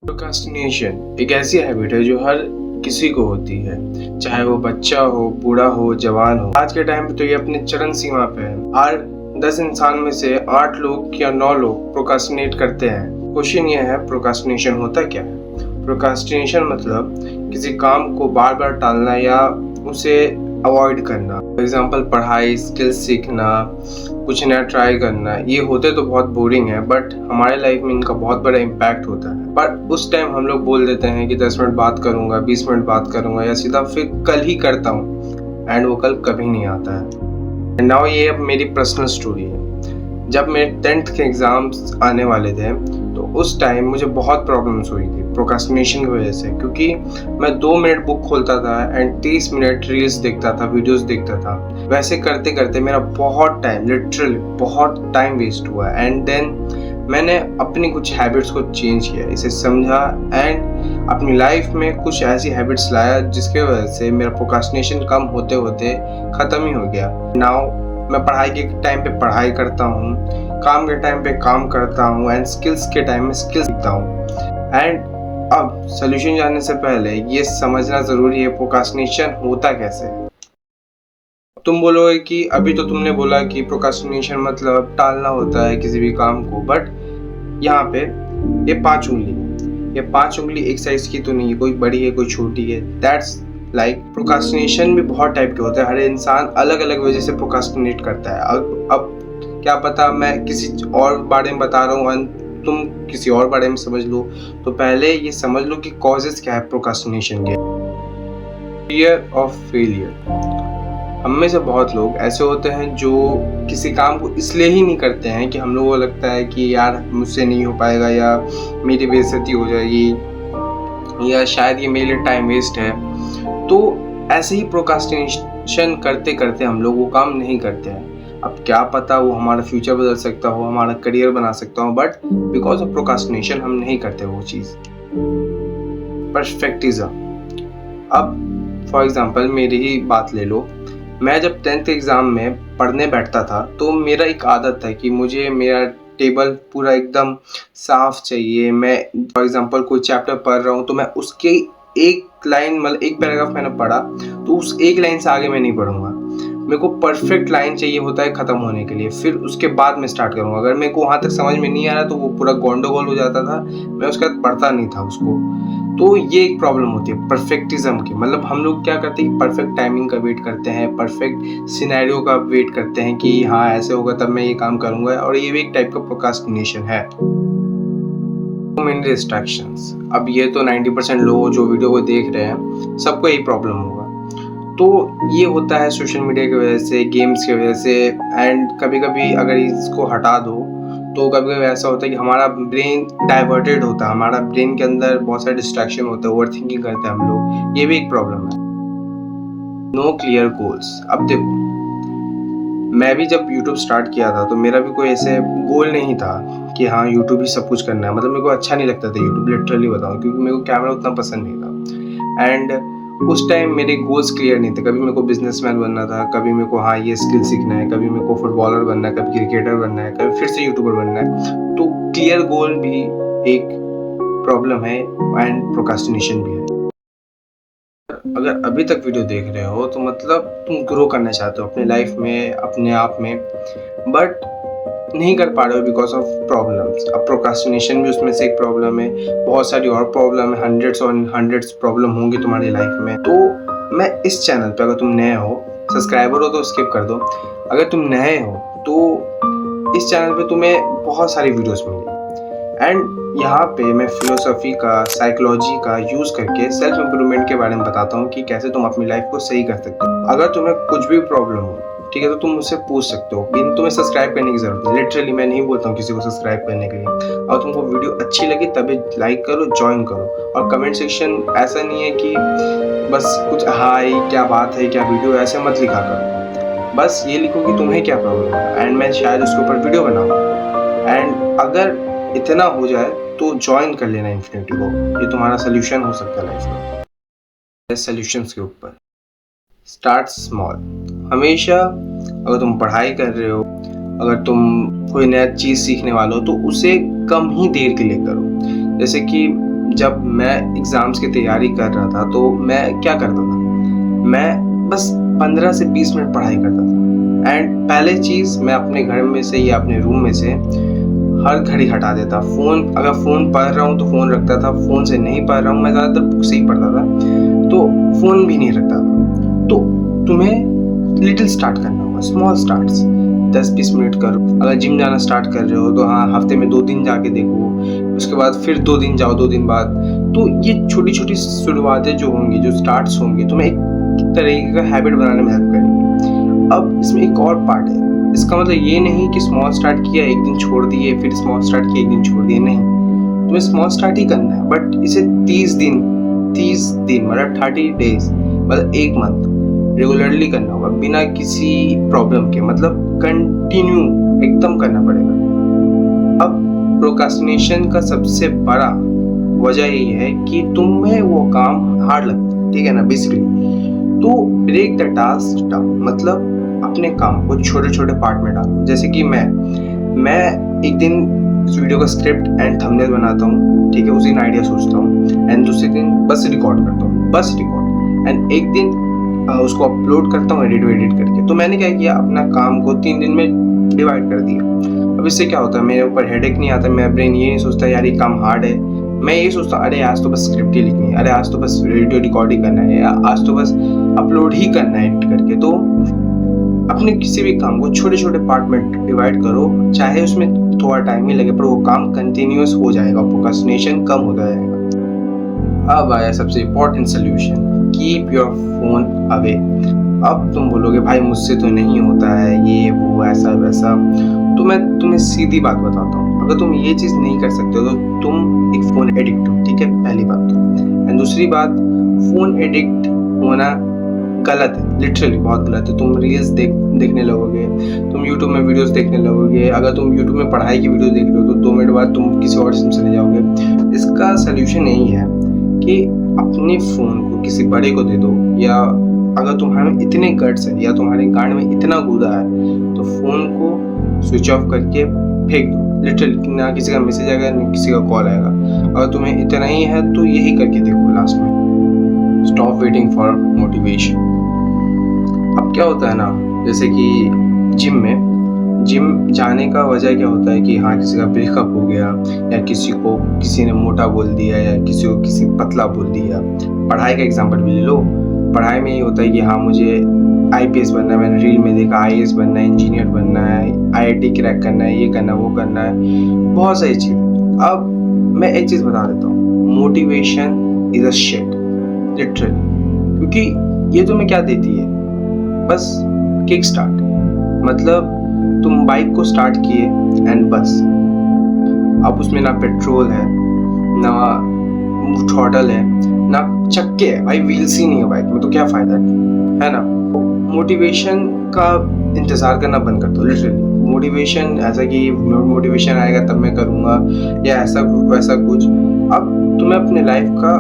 Procrastination एक ऐसी habit है जो हर किसी को होती है, चाहे वो बच्चा हो, बूढ़ा हो, जवान हो। आज के टाइम पे तो ये अपने चरम सीमा पे है। हर 10 इंसान में से 8 लोग या 9 लोग प्रोक्रास्टिनेट करते हैं। क्वेश्चन ये है, प्रोक्रास्टिनेशन होता क्या है? प्रोक्रास्टिनेशन मतलब किसी काम को बार बार टालना या उसे अवॉइड करना। फॉर एग्जाम्पल पढ़ाई, स्किल्स सीखना, कुछ नया ट्राई करना। ये होते तो बहुत बोरिंग है, बट हमारे लाइफ में इनका बहुत बड़ा इम्पैक्ट होता है। पर उस टाइम हम लोग बोल देते हैं कि 10 मिनट बात करूंगा, 20 मिनट बात करूंगा, या सीधा फिर कल ही करता हूँ, एंड वो कल कभी नहीं आता है। नाउ ये अब मेरी पर्सनल स्टोरी है। जब मेरे 10th के एग्जाम्स आने वाले थे तो उस टाइम मुझे बहुत प्रॉब्लम्स हुई थी प्रोक्रास्टिनेशन की वजह से, क्योंकि मैं 2 मिनट बुक खोलता था एंड 30 मिनट रील्स देखता था, वीडियोस देखता था। वैसे करते करते मेरा बहुत टाइम, लिटरली बहुत टाइम वेस्ट हुआ। एंड देन मैंने अपनी कुछ हैबिट्स को चेंज किया, इसे समझा एंड अपनी लाइफ में कुछ ऐसी हैबिट्स लाया जिसके वजह से मेरा प्रोक्रास्टिनेशन कम होते होते ख़त्म ही हो गया। नाउ मैं पढ़ाई के टाइम पे पढ़ाई करता हूँ, काम के टाइम पे काम करता हूँ, एंड स्किल्स के टाइम में स्किल्स सीखता हूँ। एंड अब सोल्यूशन जानने से पहले ये समझना ज़रूरी है प्रोक्रास्टिनेशन होता कैसे है। तुम बोलोगे कि अभी तो तुमने बोला कि प्रोक्रास्टिनेशन मतलब टालना होता है किसी भी काम को, बट यहाँ पे ये 5 उंगली है। ये 5 उंगली एक साइज की तो नहीं है, कोई बड़ी है कोई छोटी है। दैट्स लाइक प्रोक्रास्टिनेशन भी बहुत टाइप के होते हैं। हर इंसान अलग अलग वजह से प्रोक्रास्टिनेट करता है। अब क्या पता मैं किसी और बारे में बता रहा हूँ और तुम किसी और बारे में समझ लो। तो पहले ये समझ लो कि कॉजेस क्या है प्रोक्रास्टिनेशन के। Fear of failure. हम में से बहुत लोग ऐसे होते हैं जो किसी काम को इसलिए ही नहीं करते हैं कि हम लोगों को लगता है कि यार मुझसे नहीं हो पाएगा, या मेरी बेइज्जती हो जाएगी, या शायद ये मेरे लिए टाइम वेस्ट है। तो ऐसे ही प्रोक्रास्टिनेशन करते करते हम लोग वो काम नहीं करते हैं। अब क्या पता वो हमारा फ्यूचर बदल सकता हो, हमारा करियर बना सकता हो, बट बिकॉज ऑफ प्रोक्रास्टिनेशन हम नहीं करते वो चीज़। परफेक्टिज्म। अब फॉर एग्जांपल मेरी ही बात ले लो। मैं जब 10th एग्ज़ाम में पढ़ने बैठता था तो मेरा एक आदत है कि मुझे मेरा टेबल पूरा एकदम साफ चाहिए। मैं फॉर एग्जांपल कोई चैप्टर पढ़ रहा हूँ तो मैं उसके एक लाइन, मतलब एक पैराग्राफ मैंने पढ़ा तो उस एक लाइन से आगे मैं नहीं पढ़ूंगा। मेरे को परफेक्ट लाइन चाहिए होता है ख़त्म होने के लिए, फिर उसके बाद मैं स्टार्ट करूँगा। अगर मेरे को वहाँ तक समझ में नहीं आ रहा तो वो पूरा गोंडोगोल हो जाता था, मैं उसके बाद पढ़ता नहीं था उसको। तो ये एक प्रॉब्लम होती है परफेक्टिज्म की। मतलब हम लोग क्या करते हैं, परफेक्ट टाइमिंग का वेट करते हैं, परफेक्ट सिनेरियो का वेट करते हैं कि हाँ ऐसे होगा तब मैं ये काम करूँगा, और ये भी एक टाइप का प्रोक्रास्टिनेशन है। Many distractions. अब ये तो 90% लोग जो वीडियो को देख रहे हैं सबको यही प्रॉब्लम होगा। तो ये होता है सोशल मीडिया की वजह से, गेम्स की वजह से, एंड कभी कभी अगर इसको हटा दो तो कभी कभी ऐसा होता है कि हमारा ब्रेन डाइवर्टेड होता है, हमारा ब्रेन के अंदर बहुत सारे डिस्ट्रैक्शन होते हैं, ओवर थिंकिंग करते हैं हम लोग। ये भी एक प्रॉब्लम है। No clear goals. अब देखो, मैं भी जब YouTube स्टार्ट किया था तो मेरा भी कोई ऐसे गोल नहीं था कि हाँ YouTube ही सब कुछ करना है। मतलब मेरे को अच्छा नहीं लगता था YouTube, लिटरली बताऊँ, क्योंकि मेरे को कैमरा उतना पसंद नहीं था। एंड उस टाइम मेरे गोल्स क्लियर नहीं थे। कभी मेरे को बिजनेसमैन बनना था, कभी मेरे को हाँ ये स्किल सीखना है, कभी मेरे को फुटबॉलर बनना है, कभी क्रिकेटर बनना है, कभी फिर से यूट्यूबर बनना है। तो क्लियर गोल भी एक प्रॉब्लम है एंड प्रोक्रास्टिनेशन भी है। अगर अभी तक वीडियो देख रहे हो तो मतलब तुम ग्रो करना चाहते हो अपने लाइफ में, अपने आप में, बट नहीं कर पा रहे हो बिकॉज ऑफ प्रॉब्लम्स। अब प्रोक्रास्टिनेशन भी उसमें से एक प्रॉब्लम है, बहुत सारी और प्रॉब्लम है, हंड्रेड्स प्रॉब्लम होंगी तुम्हारी लाइफ में। तो मैं इस चैनल पे, अगर तुम नए हो, सब्सक्राइबर हो तो स्किप कर दो, अगर तुम नए हो तो इस चैनल पे तुम्हें बहुत सारी वीडियोस मिलेंगी। एंड यहाँ पे मैं फिलोसफी का, साइकोलॉजी का यूज़ करके सेल्फ इम्प्रूवमेंट के बारे में बताता हूँ कि कैसे तुम अपनी लाइफ को सही कर सकते हो। अगर तुम्हें कुछ भी प्रॉब्लम हो, ठीक है, तो तुम मुझसे पूछ सकते हो। लेकिन तुम्हें सब्सक्राइब करने की जरूरत है। लिटरली मैं नहीं बोलता हूँ किसी को सब्सक्राइब करने के लिए। और तुमको वीडियो अच्छी लगी तभी लाइक करो, ज्वाइन करो। और कमेंट सेक्शन ऐसा नहीं है कि बस कुछ हाय क्या बात है, क्या वीडियो, ऐसे मत लिखा करो। बस ये लिखो कि तुम्हें क्या प्रॉब्लम है, एंड मैं शायद उसके ऊपर वीडियो बनाऊँ। एंड अगर इतना हो जाए तो ज्वाइन कर लेना इन्फिनिटी को। ये तुम्हारा सोल्यूशन हो सकता है लाइफ में। सोल्यूशंस के ऊपर स्टार्ट स्मॉल। हमेशा अगर तुम पढ़ाई कर रहे हो, अगर तुम कोई नया चीज़ सीखने वाले हो, तो उसे कम ही देर के लिए करो। जैसे कि जब मैं एग्ज़ाम्स की तैयारी कर रहा था तो मैं क्या करता था, मैं बस 15 से 20 मिनट पढ़ाई करता था। एंड पहले चीज़, मैं अपने घर में से या अपने रूम में से हर घड़ी हटा देता फ़ोन। अगर फ़ोन पढ़ रहा हूँ तो फ़ोन रखता था, फ़ोन से नहीं पढ़ रहा हूँ, मैं ज़्यादातर बुक से ही पढ़ता था, तो फ़ोन भी नहीं रखता था। तो तुम्हें लिटिल स्टार्ट करना होगा, स्मॉल स्टार्ट्स, 10-20 मिनट करो। अगर जिम जाना स्टार्ट कर रहे हो तो हाँ, हफ्ते में 2 दिन जाके देखो, उसके बाद फिर 2 दिन जाओ, 2 दिन बाद। तो ये छोटी छोटी शुरुआतें जो होंगी, जो स्टार्ट्स होंगे, तुम्हें एक तरीके का हैबिट बनाने में हेल्प करेंगे। अब इसमें एक और पार्ट है, इसका मतलब ये नहीं कि स्मॉल स्टार्ट किया, एक दिन छोड़ दिए, फिर स्मॉल स्टार्ट किया, एक दिन छोड़ दिए, नहीं। तुम्हें स्मॉल स्टार्ट ही करना है, बट इसे 30 दिन मतलब 30 डेज, मतलब 1 मंथ रेगुलरली करना होगा, बिना किसी प्रॉब्लम के, मतलब कंटिन्यू एकदम करना पड़ेगा। अब प्रोक्रास्टिनेशन का सबसे बड़ा वजह यही है कि तुम्हें वो काम हार्ड लगता है, ठीक है ना, बेसिकली। तो ब्रेक द टास्क डाउन, मतलब अपने काम को छोटे छोटे पार्ट में डालो। जैसे कि मैं एक दिन इस वीडियो का स्क्रिप्ट एंड थंबनेल बनाता हूँ, ठीक है, उसी दिन आइडिया सोचता हूँ, एंड दूसरे दिन बस रिकॉर्ड करता हूँ, बस रिकॉर्ड, एंड एक दिन उसको अपलोड करता हूँ एडिट करके। तो मैंने क्या किया, अपना काम को 3 दिन में डिवाइड कर दिया। अब इससे क्या होता है, मेरे ऊपर हेडेक नहीं आता, मेरा ब्रेन ये नहीं सोचता यार ये काम हार्ड है, मैं ये सोचता अरे आज तो बस स्क्रिप्ट ही लिखनी है, अरे आज तो बस वीडियो रिकॉर्ड ही करना है, या आज तो बस अपलोड ही करना है एडिट करके। तो अपने किसी भी काम को छोटे छोटे पार्ट में डिवाइड करो, चाहे उसमें थोड़ा टाइम ही लगे, पर वो काम कंटिन्यूअस हो जाएगा, प्रोक्रास्टिनेशन कम हो जाएगा। अब आया सबसे important solution, keep your phone away. अब तुम बोलोगे भाई मुझसे तो नहीं होता है ये वो ऐसा वैसा, तो मैं तुम्हें सीधी बात बताता हूँ, अगर तुम ये चीज़ नहीं कर सकते हो तो तुम एक फ़ोन एडिक्ट हो, ठीक है, पहली बात तो। एंड दूसरी बात, फ़ोन एडिक्ट होना गलत है, लिटरली बहुत गलत है। तुम रील्स देखने लगोगे, तुम यूट्यूब में वीडियोस देखने लगोगे। अगर तुम यूट्यूब में पढ़ाई की वीडियो देख रहे हो तो 2 मिनट बाद तुम किसी और चीज़ में चले जाओगे। इसका सोल्यूशन यही है कि अपने फ़ोन को किसी बड़े को दे दो, या अगर तुम्हारे में इतने गट्स है या तुम्हारे गांड में इतना कूदा है तो फ़ोन को स्विच ऑफ करके फेंक दो। लिटरली ना किसी का मैसेज आएगा ना किसी का कॉल आएगा। अगर तुम्हें इतना ही है तो यही करके देखो लास्ट में, स्टॉप वेटिंग फॉर मोटिवेशन। अब क्या होता है ना, जैसे कि जिम जाने का वजह क्या होता है कि हाँ किसी का ब्रेकअप हो गया, या किसी ने मोटा बोल दिया, या किसी पतला बोल दिया। पढ़ाई का एग्जांपल भी ले लो, पढ़ाई में ये होता है कि हाँ मुझे IPS बनना है, मैंने रील में देखा IAS बनना है, इंजीनियर बनना है, IIT क्रैक करना है, ये करना है, वो करना है, बहुत सारी चीज़। अब मैं एक चीज़ बता देता हूँ, motivation is a shit, literally, क्योंकि ये तुम्हें क्या देती है, बस किक स्टार्ट। मतलब तुम बाइक को स्टार्ट किए एंड बस, अब उसमें ना पेट्रोल है, ना थ्रॉटल है, ना चक्के है, भाई व्हील्स ही नहीं है बाइक में, तो क्या फ़ायदा है ना। मोटिवेशन का इंतज़ार करना बंद कर दो, लिटरली। मोटिवेशन ऐसा कि मोटिवेशन आएगा तब मैं करूँगा, या ऐसा वैसा कुछ। अब तुम्हें अपने लाइफ का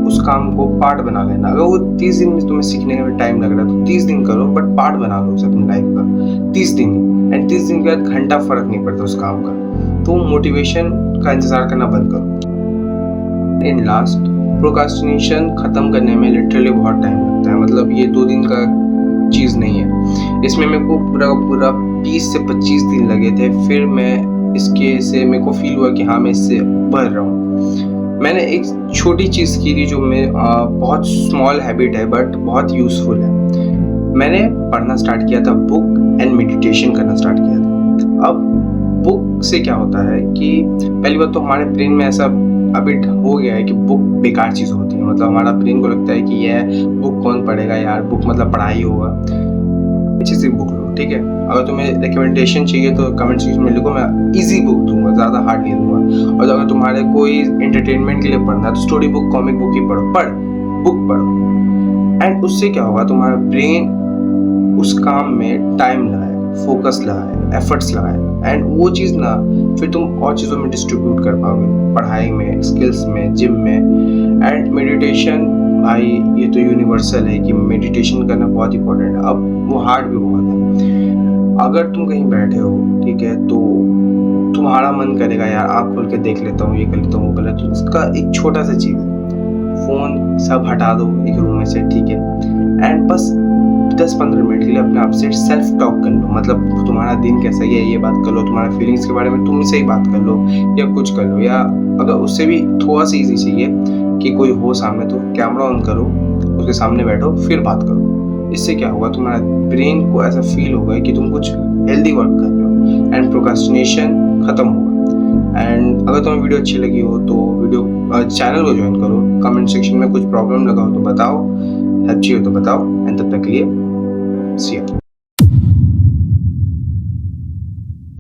उस काम को पार्ट बना लेना। अगर वो 30 दिन में तुम्हें सीखने में टाइम लग रहा है तो 30 दिन करो, बट पार्ट बना लो उसे अपनी लाइफ का, 30 दिन। एंड 30 दिन के बाद घंटा फ़र्क नहीं पड़ता उस काम का। तो मोटिवेशन का इंतज़ार करना बंद करो। इन लास्ट, प्रोक्रास्टिनेशन ख़त्म करने में लिटरली बहुत टाइम लगता है, मतलब ये 2 दिन का चीज़ नहीं है। इसमें मेरे को पूरा 20 से 25 दिन लगे थे, फिर मैं इसके से मेरे को फील हुआ कि हाँ मैं इससे उभर रहा हूँ। मैंने एक छोटी चीज़ की थी जो मैं बहुत स्मॉल हैबिट है बट बहुत यूज़फुल है। मैंने पढ़ना स्टार्ट किया था, बुक एंड मेडिटेशन करना स्टार्ट किया था। अब बुक से क्या होता है कि पहली बात तो हमारे ब्रेन में ऐसा हैबिट हो गया है कि बुक बेकार चीज़ होती है, मतलब हमारा ब्रेन को लगता है कि यह बुक कौन पढ़ेगा यार, बुक मतलब पढ़ाई होगा। अच्छी सी बुक लो, ठीक है। अगर तुम्हें रिकमेंडेशन चाहिए तो कमेंट सेक्शन में लिखो, मैं इजी बुक दूंगा, ज़्यादा हार्ड नहीं दूंगा। और अगर तुम्हारे कोई एंटरटेनमेंट के लिए पढ़ना है तो स्टोरी बुक, कॉमिक बुक ही बुक पढ़ो। एंड उससे क्या होगा, तुम्हारा ब्रेन उस काम में टाइम लगाए, फोकस लगाए, एफर्ट्स लगाए, एंड वो चीज़ ना फिर तुम और चीज़ों में डिस्ट्रीब्यूट कर पाओगे, पढ़ाई में, स्किल्स में, जिम में। एंड मेडिटेशन, भाई ये तो यूनिवर्सल है कि मेडिटेशन करना बहुत इंपॉर्टेंट है। अब वो हार्ड भी बहुत है। अगर तुम कहीं बैठे हो, ठीक है, तो तुम्हारा मन करेगा यार आँख खोल के देख लेता हूँ, ये कर लेता हूँ, वो कर लेता हूँ, उसका एक छोटा सा चीज़ है, फ़ोन सब हटा दो एक रूम में से, ठीक है, एंड बस 10-15 मिनट के लिए अपने आप से सेल्फ टॉक कर लो। मतलब तुम्हारा दिन कैसा है ये बात कर लो, तुम्हारे फीलिंग्स के बारे में तुम से ही बात कर लो या कुछ कर लो, या अगर उससे भी थोड़ा सा ईजी चाहिए कि कोई हो सामने तो कैमरा ऑन करो, उसके सामने बैठो, फिर बात करो। इससे क्या होगा, तुम्हारा ब्रेन को ऐसा फील होगा कि तुम कुछ हेल्दी वर्क कर रहे हो एंड प्रोक्रास्टिनेशन खत्म होगा। एंड अगर तुम्हें वीडियो अच्छी लगी हो तो चैनल को ज्वाइन करो, कमेंट सेक्शन में कुछ प्रॉब्लम लगा हो तो बताओ, हेल्प चाहिए हो तो बताओ, एंड तब तक के लिए see you.